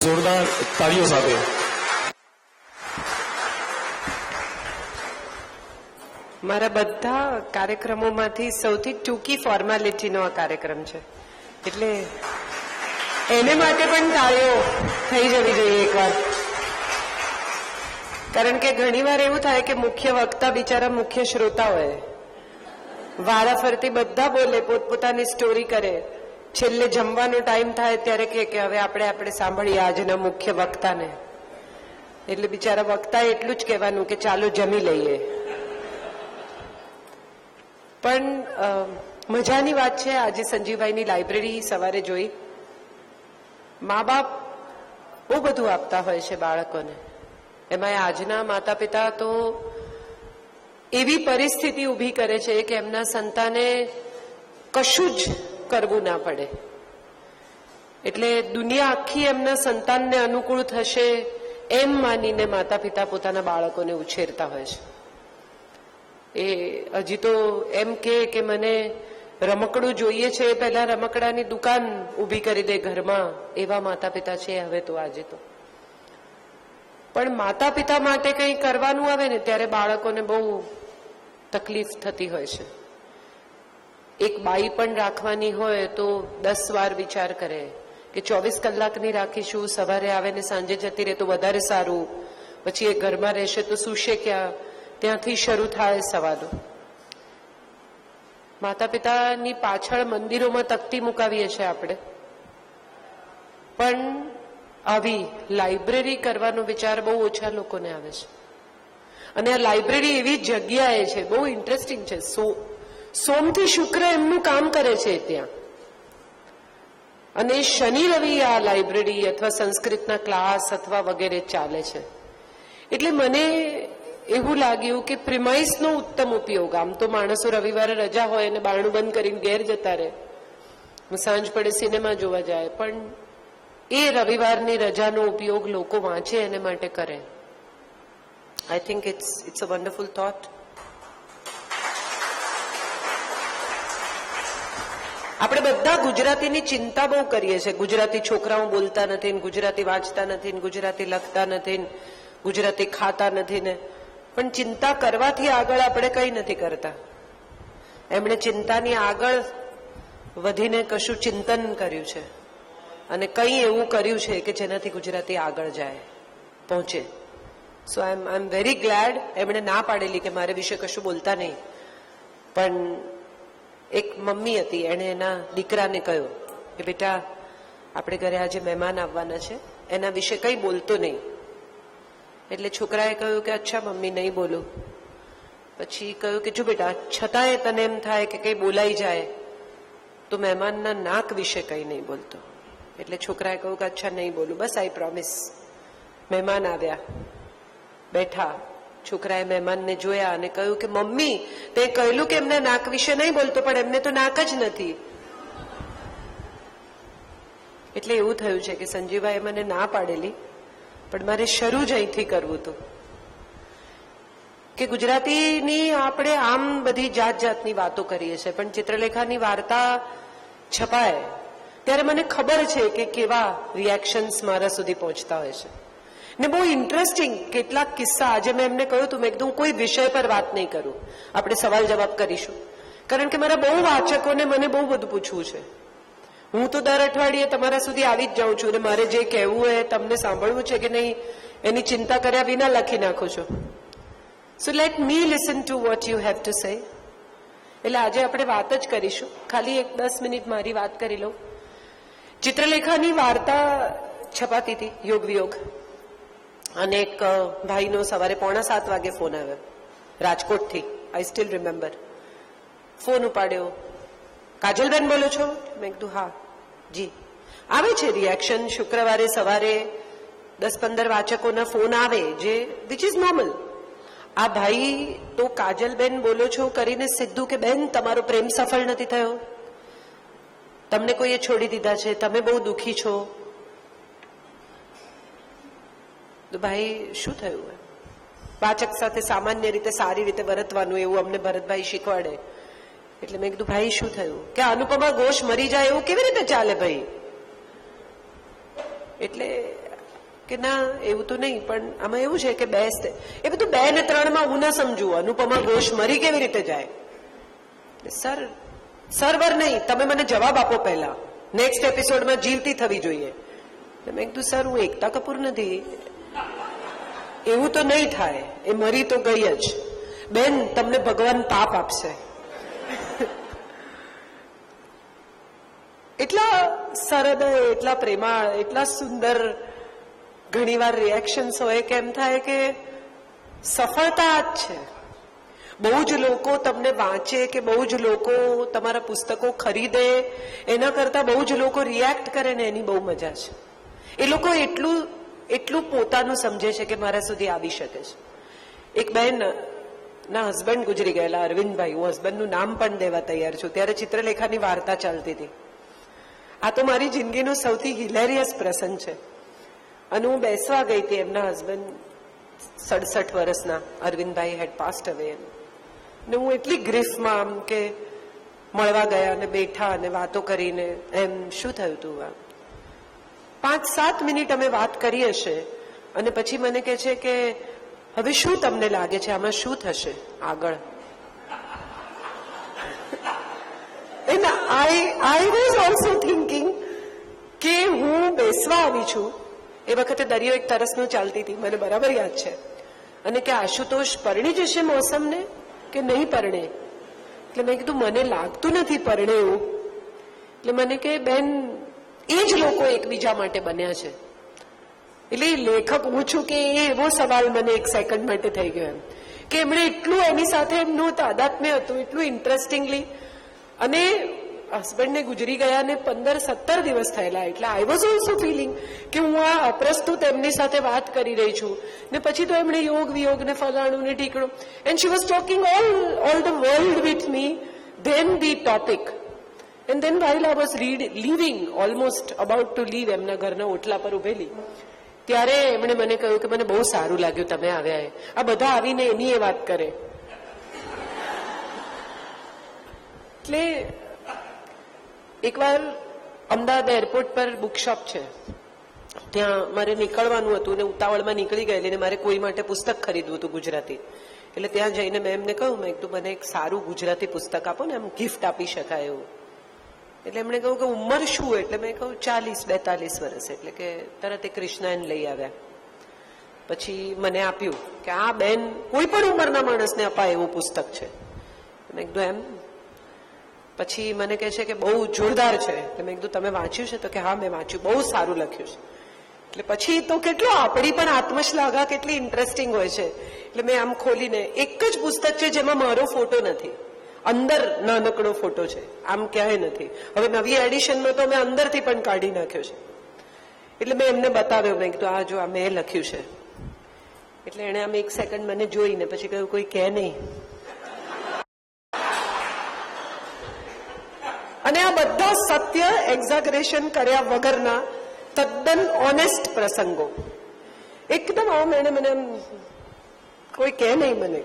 જોરદાર તાળીઓ સાથે મારા બધા કાર્યક્રમોમાંથી સૌથી ટૂંકી ફોર્માલિટીનો આ કાર્યક્રમ છે, એટલે એને માટે પણ તાળીઓ થઈ જવી જોઈએ એકવાર. કારણ કે ઘણીવાર એવું થાય કે મુખ્ય વક્તા બિચારા મુખ્ય શ્રોતા હોય, વારાફરતી બધા બોલે, પોતપોતાની સ્ટોરી કરે, છેલ્લે જમવાનો ટાઈમ થાય ત્યારે કે હવે આપણે સાંભળીએ આજના મુખ્ય વક્તાને. એટલે બિચારા વક્તાએ એટલું જ કહેવાનું કે ચાલો જમી લઈએ. પણ મજાની વાત છે, આજે સંજીવભાઈની લાઇબ્રેરી સવારે જોઈ. મા બાપ બહુ બધું આપતા હોય છે બાળકોને, એમાં આજના માતા પિતા તો એવી પરિસ્થિતિ ઊભી કરે છે કે એમના સંતાને કશું જ કરવું ના પડે. એટલે દુનિયા આખી એમના સંતાનને અનુકૂળ થશે એમ માનીને માતા પિતા પોતાના બાળકોને ઉછેરતા હોય છે. એ હજી તો એમ કે મને રમકડું જોઈએ છે, પહેલા રમકડાની દુકાન ઊભી કરી દે ઘરમાં, એવા માતા પિતા છે હવે તો આજે તો. પણ માતા પિતા માટે કંઈ કરવાનું આવે ને ત્યારે બાળકોને બહુ તકલીફ થતી હોય છે. એક બાઈ પણ રાખવાની હોય તો 10 વાર વિચાર કરે કે 24 કલાકની રાખીશું, સવારે આવે ને સાંજે જતી રહે તો વધારે સારું, પછી એ ઘરમાં રહેશે તો સુશે ક્યાં, ત્યાંથી શરૂ થાય સવાલો. માતા પિતાની પાછળ મંદિરોમાં તકતી મુકાવીએ છીએ આપણે, પણ આવી લાઇબ્રેરી કરવાનો વિચાર બહુ ઓછા લોકોને આવે છે. અને આ લાઇબ્રેરી એવી જગ્યાએ છે, બહુ ઇન્ટરેસ્ટિંગ છે. સોમથી શુક્ર એમનું કામ કરે છે ત્યાં, અને શનિ રવિ આ લાઇબ્રેરી અથવા સંસ્કૃતના ક્લાસ અથવા વગેરે ચાલે છે. એટલે મને એવું લાગ્યું કે પ્રિમાઇસનો ઉત્તમ ઉપયોગ. આમ તો માણસો રવિવારે રજા હોય અને બારણું બંધ કરીને ઘેર જતા રહે, સાંજ પડે સિનેમા જોવા જાય, પણ એ રવિવારની રજાનો ઉપયોગ લોકો વાંચે એને માટે કરે. I think it's a wonderful thought. આપણે બધા ગુજરાતીની ચિંતા બહુ કરીએ છીએ. ગુજરાતી છોકરાઓ બોલતા નથી, ગુજરાતી વાંચતા નથી, ગુજરાતી લખતા નથી, ગુજરાતી ખાતા નથી ને. પણ ચિંતા કરવાથી આગળ આપણે કંઈ નથી કરતા. એમણે ચિંતાની આગળ વધીને કશું ચિંતન કર્યું છે અને કંઈ એવું કર્યું છે કે જેનાથી ગુજરાતી આગળ જાય, પહોંચે. સો આઈ એમ વેરી ગ્લેડ. એમણે ના પાડેલી કે મારે વિશે કશું બોલતા નહીં, પણ એક મમ્મી હતી, એણે એના દીકરાને કહ્યું કે બેટા આપણે ઘરે આજે મહેમાન આવવાના છે, એના વિશે કંઈ બોલતો નહીં. એટલે છોકરાએ કહ્યું કે અચ્છા મમ્મી, નહીં બોલું. પછી કહ્યું કે જો બેટા, છતાંય તને એમ થાય કે કંઈ બોલાઈ જાય તો મહેમાનના નાક વિશે કંઈ નહીં બોલતો. એટલે છોકરાએ કહ્યું કે અચ્છા નહીં બોલું, બસ આઈ પ્રોમિસ. મહેમાન આવ્યા, બેઠા. છોકરાએ મહેમાનને જોયા અને કહ્યું કે મમ્મી, તે કહેલું કે એમના નાક વિશે નહીં બોલતો, પણ એમને તો નાક જ નથી. એટલે એવું થયું છે કે સંજીવભાઈએ મને ના પાડેલી, પણ મારે શરૂ જ અહીંથી કરવું હતું કે ગુજરાતીની આપણે આમ બધી જાત જાતની વાતો કરીએ છીએ, પણ ચિત્રલેખાની વાર્તા છપાય ત્યારે મને ખબર છે કે કેવા રિએક્શન્સ મારા સુધી પહોંચતા હોય છે. ને બહુ ઇન્ટરેસ્ટિંગ કેટલાક કિસ્સા. આજે મેં એમને કહ્યું હતું, મેં એકદમ કોઈ વિષય પર વાત નહીં કરું, આપણે સવાલ જવાબ કરીશું. કારણ કે મારા બહુ વાચકોને મને બહુ બધું પૂછવું છે. હું તો દર અઠવાડિયે તમારા સુધી આવી જ જાઉં છું, અને મારે જે કહેવું હોય તમને સાંભળવું છે કે નહીં એની ચિંતા કર્યા વિના લખી નાખું છું. So let me listen to what you have to say. એટલે આજે આપણે વાત જ કરીશું. ખાલી 10 મિનિટ મારી વાત કરી લઉં. ચિત્રલેખાની વાર્તા છપાતી હતી, યોગ વિયોગ, અને એક ભાઈનો સવારે 6:45 વાગે ફોન આવ્યો રાજકોટથી. I still remember. ફોન ઉપાડ્યો. કાજલબેન બોલો છો? મેં કીધું હા જી. આવે છે રિએક્શન શુક્રવારે સવારે 10-15 વાચકોના ફોન આવે, જે વિચ ઇઝ નોર્મલ. આ ભાઈ તો કાજલબેન બોલો છો કરીને સીધું કે બેન તમારો પ્રેમ સફળ નથી થયો, તમને કોઈએ છોડી દીધા છે, તમે બહુ દુઃખી છો. તો ભાઈ શું થયું? વાચક સાથે સામાન્ય રીતે સારી રીતે વર્તવાનું, એવું અમને ભરતભાઈ શીખવાડે. એટલે મેં કીધું ભાઈ શું થયું? કે અનુપમા ઘોષ મરી જાય એવું કેવી રીતે ચાલે ભાઈ? એટલે કે ના એવું તો નહીં, પણ આમાં એવું છે કે એ બધું 2 ને 3 માં હું ના સમજુ. અનુપમા ઘોષ મરી કેવી રીતે જાય? સર્વર નહીં, તમે મને જવાબ આપો પહેલા, નેક્સ્ટ એપિસોડમાં જીવતી થવી જોઈએ. મેં કીધું સર હું એકતા કપૂર નથી, એવું તો નહીં થાય, એ મરી તો ગઈ જ. બેન તમને ભગવાન પાપ આપશે. એટલા સરળ, એટલા પ્રેમાળ, એટલા સુંદર ઘણીવાર રિએક્શન્સ હોય કે એમ થાય કે સફળતા જ છે. બહુ જ લોકો તમને વાંચે કે બહુ જ લોકો તમારા પુસ્તકો ખરીદે એના કરતા બહુ જ લોકો રિએક્ટ કરે ને એની બહુ મજા છે. એ લોકો એટલું પોતાનું સમજે છે કે મારા સુધી આવી શકે છે. એક બહેન ના હસબન્ડ ગુજરી ગયેલા, અરવિંદભાઈ, હું હસબન્ડનું નામ પણ દેવા તૈયાર છું. ત્યારે ચિત્રલેખાની વાર્તા ચાલતી હતી. આ તો મારી જિંદગીનો સૌથી હિલેરિયસ પ્રસંગ છે. અને હું બેસવા ગઈ હતી, એમના હસબન્ડ 67 વર્ષના અરવિંદભાઈ હેડ પાસ્ડ અવે. ને હું એટલી ગ્રીફમાં આમ કે મળવા ગયા અને બેઠા અને વાતો કરીને એમ શું થયું હતું, 5-7 મિનિટ અમે વાત કરી હશે. અને પછી મને કહે છે કે હવે શું તમને લાગે છે આમાં શું થશે આગળ? And I was also thinking કે હું બેસવા આવી છું. એ વખતે દરિયો એક તરસનું ચાલતી હતી, મને બરાબર યાદ છે. અને કે આશુતોષ પરણી જશે મોસમને કે નહીં પરણે? એટલે મેં કીધું મને લાગતું નથી પરણે એવું. એટલે મને કે બેન એ જ લોકો એકબીજા માટે બન્યા છે. એટલે લેખક હું છું કે એવો સવાલ મને એક સેકન્ડ માટે થઈ ગયો એમ કે એમણે એટલું એની સાથે એમનું તાદાત્મ્ય હતું, એટલું ઇન્ટરેસ્ટિંગલી. અને હસબન્ડને ગુજરી ગયા ને 15-17 દિવસ થયેલા. એટલે આઈ વોઝ ઓલ્સો ફિલિંગ કે હું આ અપ્રસ્તુત એમની સાથે વાત કરી રહી છું. ને પછી તો એમણે યોગ વિયોગ ને ફલાણું ને ઠીકણું, and she was talking all the world with me, then the topic. And then while I was leaving, almost about to leave, એમના ઘરના ઓટલા પર ઉભેલી, ત્યારે એમણે મને કહ્યું કે મને બહુ સારું લાગ્યું તમે આવ્યા. આ બધા આવીને એની એ વાત કરે. એટલે એકવાર અમદાવાદ એરપોર્ટ પર બુકશોપ છે, ત્યાં મારે નીકળવાનું હતું ને ઉતાવળમાં નીકળી ગયેલી ને મારે કોઈ માટે પુસ્તક ખરીદવું હતું ગુજરાતી. એટલે ત્યાં જઈને મેં એમને કહ્યું, મેં કીધું મને એક સારું ગુજરાતી પુસ્તક આપો ને, આમ ગિફ્ટ આપી શકાય એવું. એટલે એમણે કહ્યું કે ઉંમર શું? એટલે મેં કહ્યું 40-42 વર્ષ. એટલે કે તરત એ કૃષ્ણાયન લઈ આવ્યા. પછી મને આપ્યું કે આ બેન કોઈ પણ ઉંમરના માણસને અપાય એવું પુસ્તક છે. મેં કીધું એમ? પછી મને કહે છે કે બહુ જોરદાર છે. એટલે મેં કીધું તમે વાંચ્યું છે? તો કે હા મેં વાંચ્યું, બહુ સારું લખ્યું છે. એટલે પછી તો કેટલો આપણી પણ આત્મશ્લાઘા કેટલી ઇન્ટરેસ્ટિંગ હોય છે. એટલે મેં આમ ખોલીને એક જ પુસ્તક છે જેમાં મારો ફોટો નથી, અંદર નાનકડો ફોટો છે, આમ ક્યાંય નથી. હવે નવી એડિશનમાં તો મેં અંદરથી પણ કાઢી નાખ્યો છે. એટલે મેં એમને બતાવ્યો, મેં કીધું આ જો આ મેં લખ્યું છે. એટલે એણે આમ એક સેકન્ડ મને જોઈને પછી કહ્યું કોઈ કહે નહીં. અને આ બધા સત્ય એક્ઝાગરેશન કર્યા વગરના તદ્દન ઓનેસ્ટ પ્રસંગો. એકદમ આમ એને મને કોઈ કહે નહીં મને